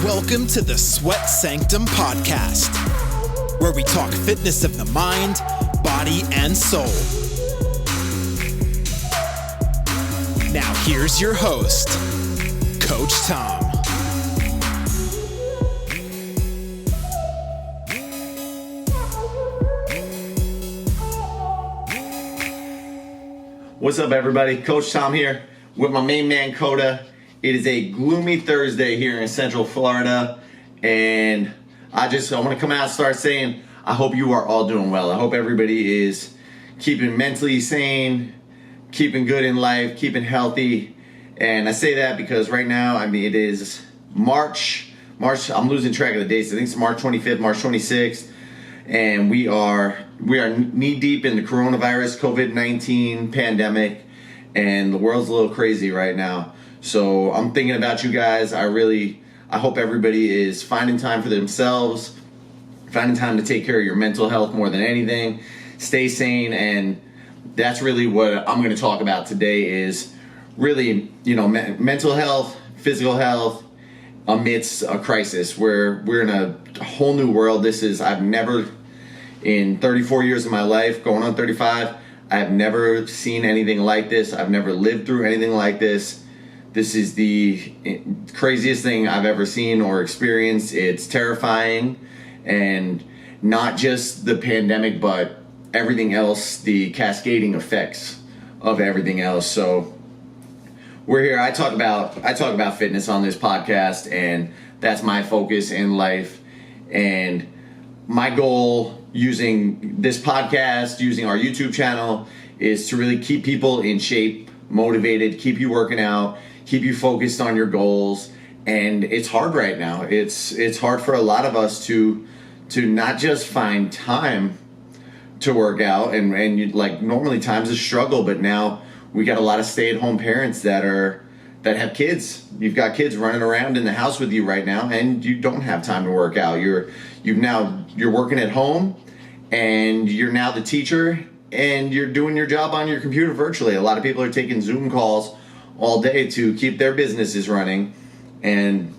Welcome to the Sweat Sanctum podcast, where we talk fitness of the mind, body, and soul. Now here's your host, Coach Tom. What's up, everybody? Coach Tom here with my main man, Coda. It is a gloomy Thursday here in Central Florida, and I want to come out and start saying I hope you are all doing well. I hope everybody is keeping mentally sane, keeping good in life, keeping healthy. And I say that because right now, it is March. I'm losing track of the dates. I think it's March 25th, March 26th, and we are knee deep in the coronavirus COVID-19 pandemic, and the world's a little crazy right now. So I'm thinking about you guys. I hope everybody is finding time for themselves, finding time to take care of your mental health more than anything. Stay sane, and that's really what I'm going to talk about today is really, mental health, physical health amidst a crisis where we're in a whole new world. I've never, in 34 years of my life, going on 35, I've never seen anything like this. I've never lived through anything like this. This is the craziest thing I've ever seen or experienced. It's terrifying, and not just the pandemic, but everything else, the cascading effects of everything else. So we're here. I talk about fitness on this podcast, and that's my focus in life. And my goal using this podcast, using our YouTube channel, is to really keep people in shape, motivated, keep you working out, keep you focused on your goals. And it's hard right now. It's hard for a lot of us to not just find time to work out, and normally time's a struggle, but now we got a lot of stay-at-home parents that have kids. You've got kids running around in the house with you right now, and you don't have time to work out. You're working at home, and you're now the teacher, and you're doing your job on your computer virtually. A lot of people are taking Zoom calls all day to keep their businesses running, and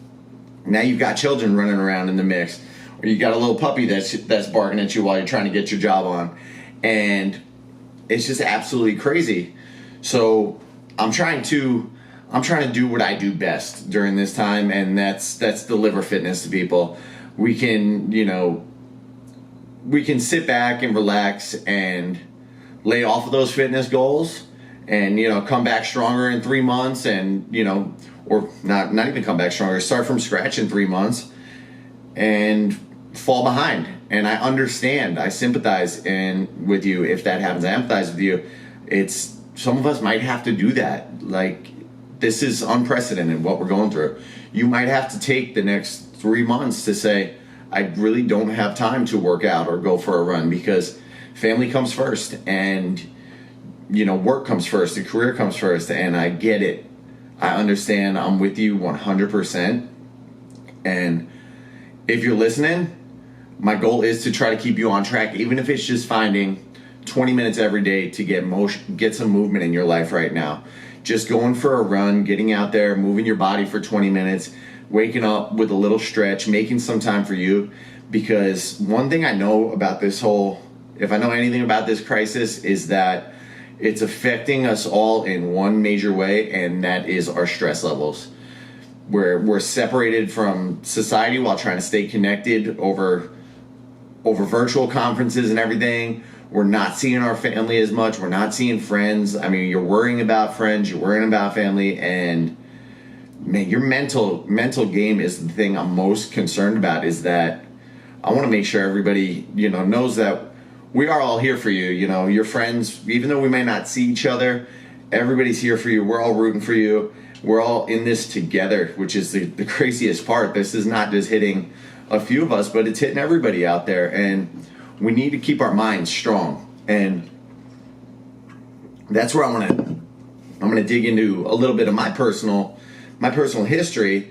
now you've got children running around in the mix, or you got a little puppy that's barking at you while you're trying to get your job on, and it's just absolutely crazy. So I'm trying to do what I do best during this time, and that's deliver fitness to people. We can sit back and relax and lay off of those fitness goals, and come back stronger in 3 months, and or not even come back stronger, start from scratch in 3 months and fall behind. And I understand, I sympathize with you if that happens. I empathize with you. Some of us might have to do that. This is unprecedented what we're going through. You might have to take the next 3 months to say, I really don't have time to work out or go for a run, because family comes first, and work comes first, the career comes first, and I get it. I understand. I'm with you 100%. And if you're listening, my goal is to try to keep you on track, even if it's just finding 20 minutes every day to get some movement in your life right now. Just going for a run, getting out there, moving your body for 20 minutes, waking up with a little stretch, making some time for you. Because one thing I know about if I know anything about this crisis, is that it's affecting us all in one major way, and that is our stress levels. We're separated from society while trying to stay connected over virtual conferences and everything. We're not seeing our family as much. We're not seeing friends. You're worrying about friends, you're worrying about family, and man, your mental game is the thing I'm most concerned about. Is that I want to make sure everybody, knows that we are all here for you. Your friends, even though we may not see each other, everybody's here for you. We're all rooting for you. We're all in this together, which is the craziest part. This is not just hitting a few of us, but it's hitting everybody out there, and we need to keep our minds strong. And that's where I'm gonna dig into a little bit of my personal history.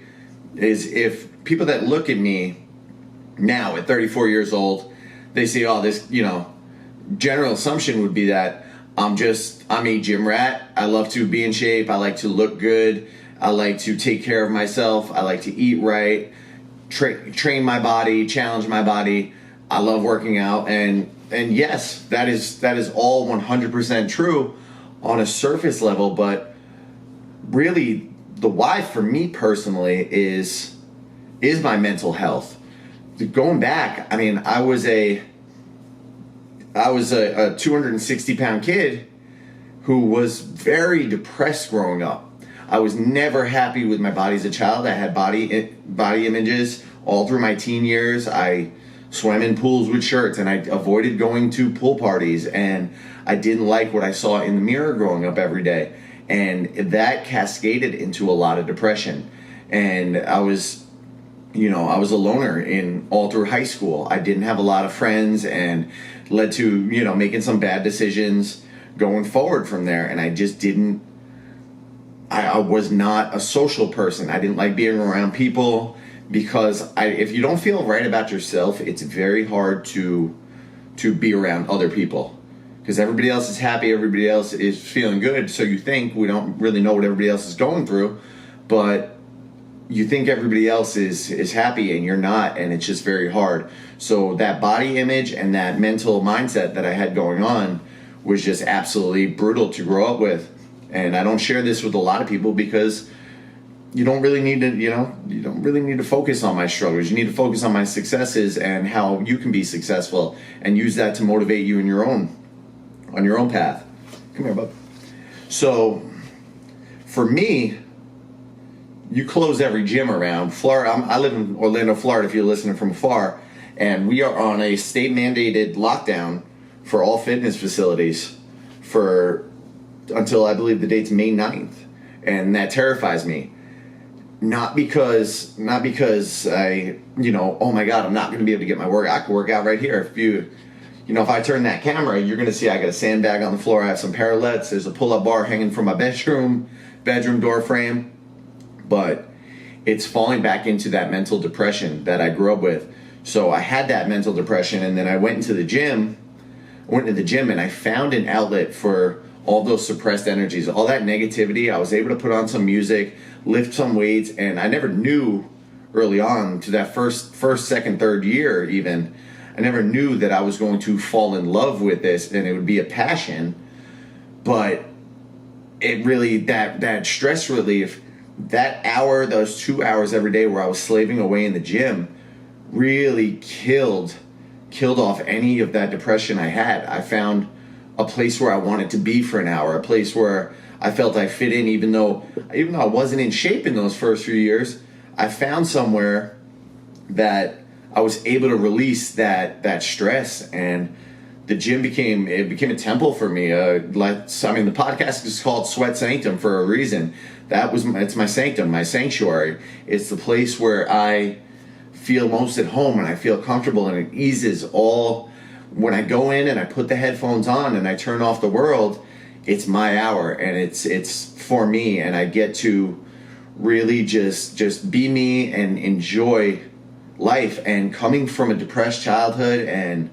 Is if people that look at me now at 34 years old, they say, oh, this, general assumption would be that I'm a gym rat. I love to be in shape. I like to look good. I like to take care of myself. I like to eat right. train my body, challenge my body. I love working out, and yes, that is all 100% true on a surface level, but really the why for me personally is my mental health. Going back, I mean, I was a 260-pound kid who was very depressed growing up. I was never happy with my body as a child. I had body images all through my teen years. I swam in pools with shirts, and I avoided going to pool parties, and I didn't like what I saw in the mirror growing up every day. And that cascaded into a lot of depression. And I was a loner all through high school. I didn't have a lot of friends, and led to, making some bad decisions going forward from there. And I just I was not a social person. I didn't like being around people because if you don't feel right about yourself, it's very hard to be around other people, because everybody else is happy, everybody else is feeling good. So you think we don't really know what everybody else is going through, but you think everybody else is happy and you're not, and it's just very hard. So that body image and that mental mindset that I had going on was just absolutely brutal to grow up with. And I don't share this with a lot of people because you don't really need to focus on my struggles. You need to focus on my successes and how you can be successful, and use that to motivate you on your own path. Come here, bub. So for me, you close every gym around Florida. I live in Orlando, Florida, if you're listening from afar, and we are on a state mandated lockdown for all fitness facilities until I believe the date's May 9th. And that terrifies me. Not because I, oh my God, I'm not going to be able to get my work. I can work out right here. If I turn that camera, you're going to see I got a sandbag on the floor. I have some parallettes. There's a pull-up bar hanging from my bedroom door frame. But it's falling back into that mental depression that I grew up with. So I had that mental depression, and then I went into the gym. And I found an outlet for all those suppressed energies, all that negativity. I was able to put on some music, lift some weights, and I never knew early on, to that first, second, third year even, I never knew that I was going to fall in love with this and it would be a passion. But it really, that stress relief, that hour, those 2 hours every day where I was slaving away in the gym, really killed off any of that depression I had. I found a place where I wanted to be for an hour, a place where I felt I fit in, even though I wasn't in shape in those first few years. I found somewhere that I was able to release that stress, and the gym became a temple for me. The podcast is called Sanctum for a reason. It's my sanctum, my sanctuary. It's the place where I feel most at home and I feel comfortable, and it eases all. When I go in and I put the headphones on and I turn off the world, it's my hour, and it's for me, and I get to really just be me and enjoy life. And coming from a depressed childhood, and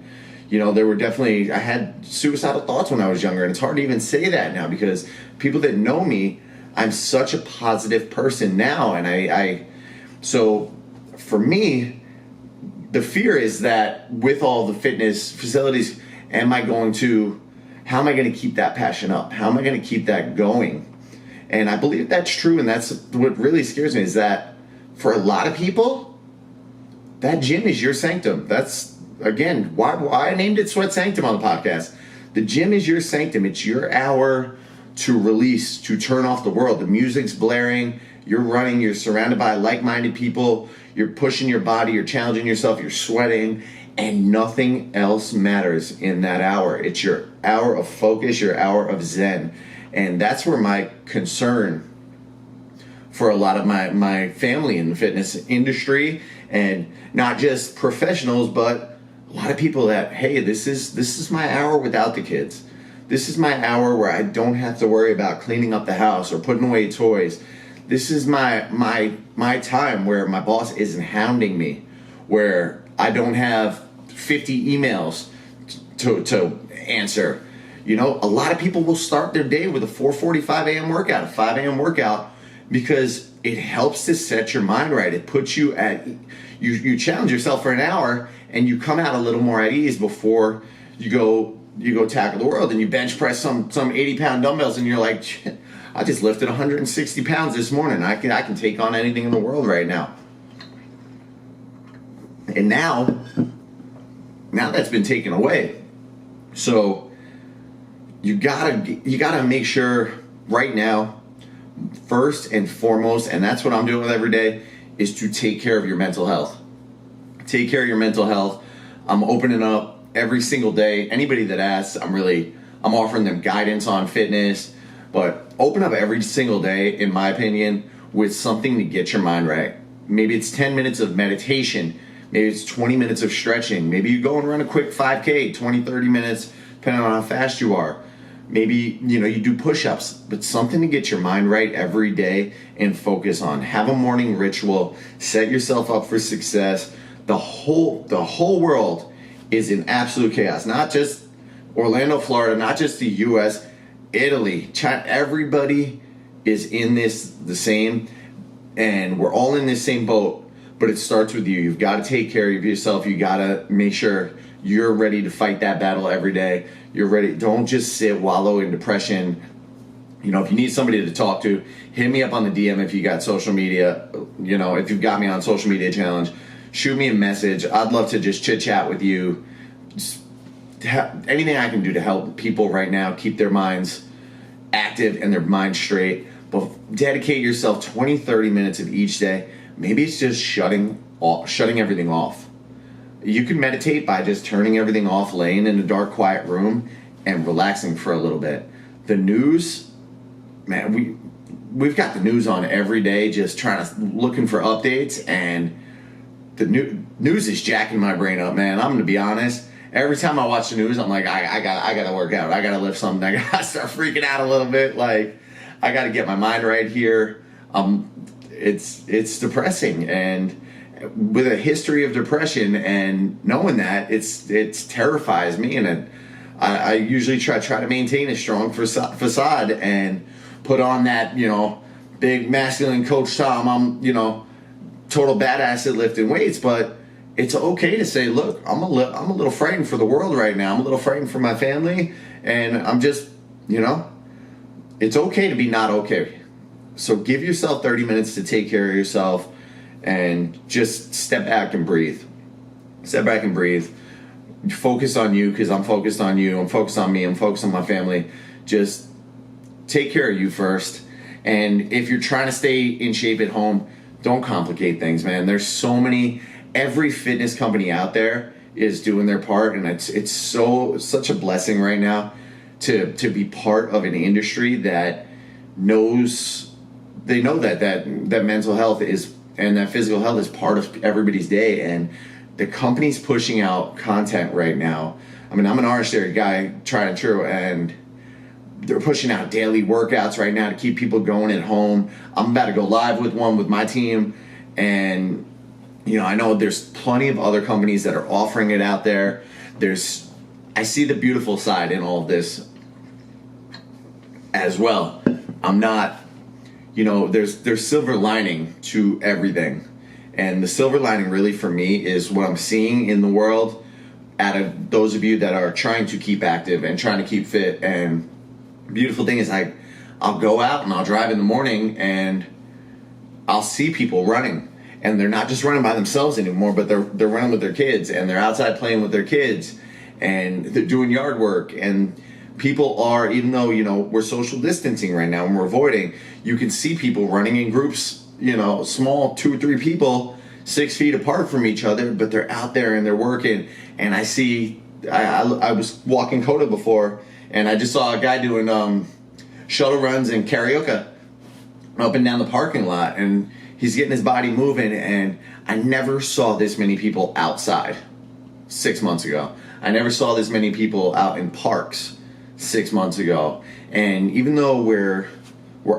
I had suicidal thoughts when I was younger, and it's hard to even say that now because people that know me, I'm such a positive person now. And so for me, the fear is that with all the fitness facilities, how am I going to keep that passion up? How am I going to keep that going? And I believe that's true, and that's what really scares me, is that for a lot of people, that gym is your sanctum. That's, again, why I named it Sweat Sanctum on the podcast. The gym is your sanctum. It's your hour to release, to turn off the world. The music's blaring, you're running, you're surrounded by like-minded people, you're pushing your body, you're challenging yourself, you're sweating, and nothing else matters in that hour. It's your hour of focus, your hour of zen. And that's where my concern for a lot of my family in the fitness industry, and not just professionals, but a lot of people that, hey, this is my hour without the kids. This is my hour where I don't have to worry about cleaning up the house or putting away toys. This is my time where my boss isn't hounding me, where I don't have 50 emails to answer. A lot of people will start their day with a 4:45 a.m. workout, a 5 a.m. workout, because it helps to set your mind right. It puts you you challenge yourself for an hour and you come out a little more at ease before you go tackle the world, and you bench press some 80-pound dumbbells and you're like, shit, I just lifted 160 pounds this morning. I can take on anything in the world right now. And now that's been taken away. So you gotta make sure right now, first and foremost, and that's what I'm doing with every day, is to take care of your mental health. Take care of your mental health. I'm opening up every single day. Anybody that asks, I'm offering them guidance on fitness, but open up every single day, in my opinion, with something to get your mind right. Maybe it's 10 minutes of meditation. Maybe it's 20 minutes of stretching. Maybe you go and run a quick 5K, 20, 30 minutes, depending on how fast you are. Maybe, you do push-ups, but something to get your mind right every day and focus on. Have a morning ritual. Set yourself up for success. The whole world is in absolute chaos. Not just Orlando, Florida, not just the U.S., Italy, China. Everybody is in this the same, and we're all in this same boat. But it starts with you. You've got to take care of yourself. You got to make sure you're ready to fight that battle every day. You're ready. Don't just wallow in depression. If you need somebody to talk to, hit me up on the DM if you got social media. If you've got me on social media challenge, shoot me a message. I'd love to just chit chat with you. Just anything I can do to help people right now keep their minds active and their minds straight. But dedicate yourself 20, 30 minutes of each day. Maybe it's just shutting everything off. You can meditate by just turning everything off, laying in a dark, quiet room, and relaxing for a little bit. The news, man, we've got the news on every day, just looking for updates, and the news is jacking my brain up, man. I'm gonna be honest. Every time I watch the news, I'm like, I gotta work out. I gotta lift something. I gotta start freaking out a little bit. Like, I gotta get my mind right here. It's depressing, and with a history of depression and knowing that, it terrifies me, and I usually try to maintain a strong facade and put on that big masculine Coach Tom. I'm total badass at lifting weights, but it's okay to say, look, I'm a little frightened for the world right now. I'm a little frightened for my family, and I'm just it's okay to be not okay. So give yourself 30 minutes to take care of yourself and just step back and breathe. Step back and breathe. Focus on you, because I'm focused on you. I'm focused on me. I'm focused on my family. Just take care of you first. And if you're trying to stay in shape at home, don't complicate things, man. There's so many. Every fitness company out there is doing their part, and it's such a blessing right now to be part of an industry that knows. They know that mental health and that physical health is part of everybody's day, and the company's pushing out content right now. I mean, I'm an Orange Theory guy, tried and true, and they're pushing out daily workouts right now to keep people going at home. I'm about to go live with one with my team, and I know there's plenty of other companies that are offering it out there. I see the beautiful side in all of this as well. I'm not. There's silver lining to everything. And the silver lining really for me is what I'm seeing in the world out of those of you that are trying to keep active and trying to keep fit. And the beautiful thing is I'll go out and I'll drive in the morning and I'll see people running. And they're not just running by themselves anymore, but they're running with their kids, and they're outside playing with their kids, and they're doing yard work. And people are, even though, we're social distancing right now and we're avoiding, you can see people running in groups, small 2 or 3 people, 6 feet apart from each other, but they're out there and they're working. And I was walking Coda before, and I just saw a guy doing shuttle runs and karaoke up and down the parking lot, and he's getting his body moving. And I never saw this many people outside 6 months ago. I never saw this many people out in parks 6 months ago. And even though we're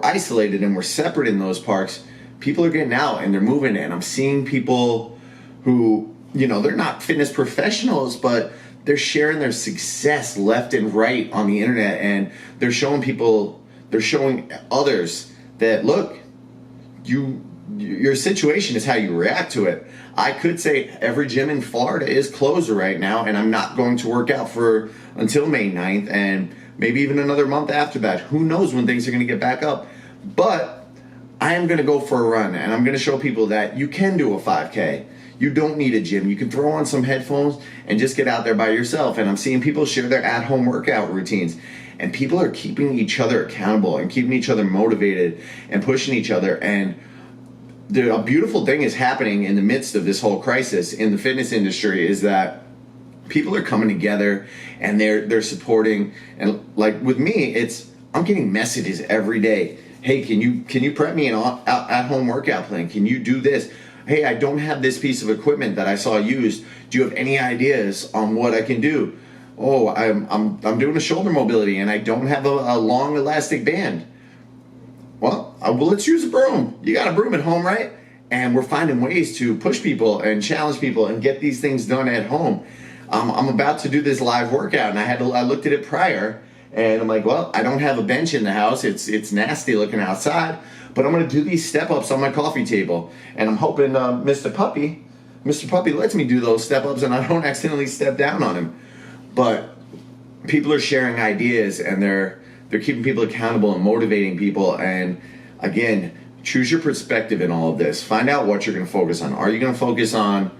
isolated and we're separate in those parks, people are getting out and they're moving. And I'm seeing people who, they're not fitness professionals, but they're sharing their success left and right on the internet. And they're showing others that, look, your situation is how you react to it. I could say every gym in Florida is closed right now, and I'm not going to work out until May 9th, and maybe even another month after that. Who knows when things are going to get back up? But I am going to go for a run, and I'm going to show people that you can do a 5K. You don't need a gym. You can throw on some headphones and just get out there by yourself. And I'm seeing people share their at-home workout routines. And people are keeping each other accountable and keeping each other motivated and pushing each other. And a beautiful thing is happening in the midst of this whole crisis in the fitness industry is that people are coming together and they're supporting. And like with me, I'm getting messages every day. Hey, can you prep me an at-home workout plan? Can you do this? Hey, I don't have this piece of equipment that I saw used. Do you have any ideas on what I can do? Oh, I'm doing a shoulder mobility and I don't have a long elastic band. Well, let's use a broom. You got a broom at home, right? And we're finding ways to push people and challenge people and get these things done at home. I'm about to do this live workout, and I looked at it prior, and I'm like, well, I don't have a bench in the house. It's nasty looking outside, but I'm going to do these step-ups on my coffee table, and I'm hoping Mr. Puppy lets me do those step-ups, and I don't accidentally step down on him. But people are sharing ideas, and they're keeping people accountable and motivating people. And again, choose your perspective in all of this. Find out what you're going to focus on. Are you going to focus on,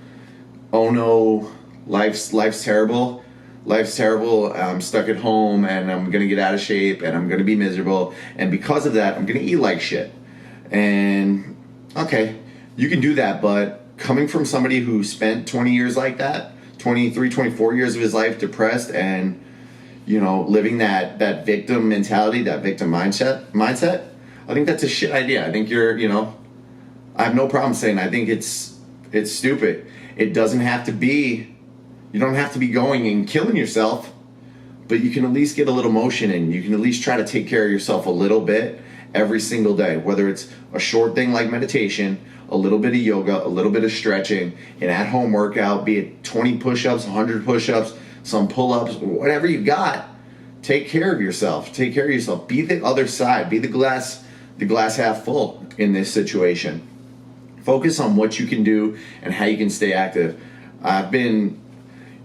oh no, life's terrible? Life's terrible. I'm stuck at home and I'm going to get out of shape and I'm going to be miserable. And because of that, I'm going to eat like shit. And okay, you can do that. But coming from somebody who spent 20 years like that, 23, 24 years of his life depressed and, living that victim mentality, that victim mindset, I think that's a shit idea. I think I have no problem saying I think it's stupid. It doesn't have to be, you don't have to be going and killing yourself, but you can at least get a little motion in. You can at least try to take care of yourself a little bit every single day, whether it's a short thing like meditation, a little bit of yoga, a little bit of stretching, an at-home workout, be it 20 push-ups, 100 push-ups, some pull-ups, whatever you got. Take care of yourself. Take care of yourself. Be the other side. Be the glass half full in this situation. Focus on what you can do and how you can stay active. I've been,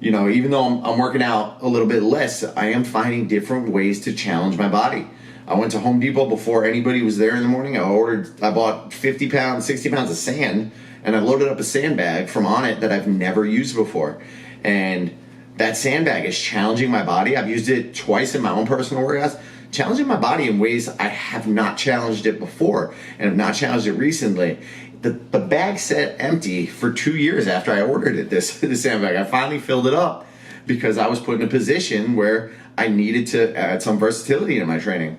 even though I'm working out a little bit less, I am finding different ways to challenge my body. I went to Home Depot before anybody was there in the morning. I bought 50 pounds, 60 pounds of sand, and I loaded up a sandbag from On It that I've never used before. And that sandbag is challenging my body. I've used it twice in my own personal workouts, challenging my body in ways I have not challenged it before and have not challenged it recently. The bag sat empty for 2 years after I ordered it, this sandbag. I finally filled it up because I was put in a position where I needed to add some versatility in my training.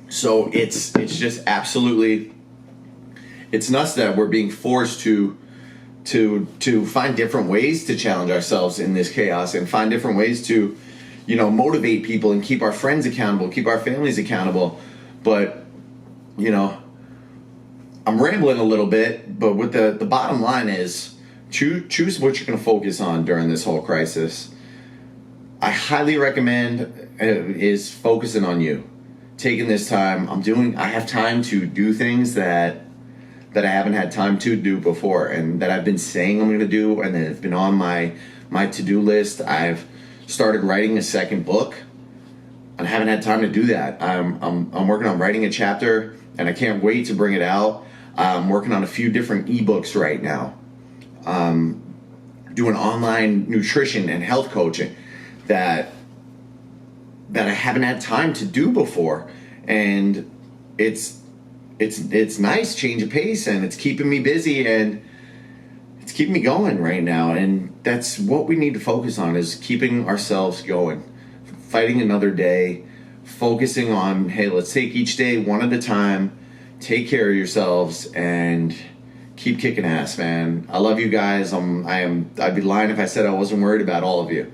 So it's just absolutely, it's nuts that we're being forced to find different ways to challenge ourselves in this chaos and find different ways to, motivate people and keep our friends accountable, keep our families accountable. But, I'm rambling a little bit, but what the bottom line is, choose what you're going to focus on during this whole crisis. I highly recommend is focusing on you. Taking this time, I have time to do things that I haven't had time to do before and that I've been saying I'm going to do and that have been on my to-do list. I've started writing a second book. I haven't had time to do that. I'm working on writing a chapter and I can't wait to bring it out. I'm working on a few different ebooks right now. Doing online nutrition and health coaching that I haven't had time to do before. And it's nice, change of pace, and it's keeping me busy and it's keeping me going right now. And that's what we need to focus on, is keeping ourselves going, fighting another day, focusing on, hey, let's take each day one at a time, take care of yourselves, and keep kicking ass, man. I love you guys. I'd be lying if I said I wasn't worried about all of you.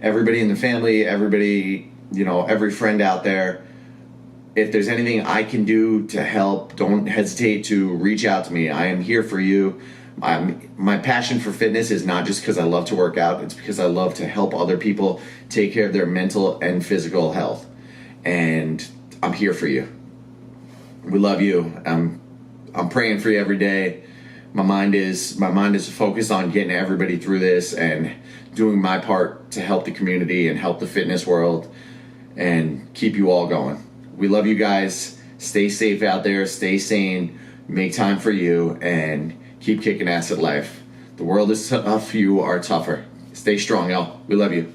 Everybody in the family, everybody, every friend out there. If there's anything I can do to help, don't hesitate to reach out to me. I am here for you. My passion for fitness is not just because I love to work out. It's because I love to help other people take care of their mental and physical health. And I'm here for you. We love you. I'm praying for you every day. my mind is focused on getting everybody through this and doing my part to help the community and help the fitness world and keep you all going. We love you guys. Stay safe out there. Stay sane. Make time for you and keep kicking ass at life. The world is tough. You are tougher. Stay strong, y'all. We love you.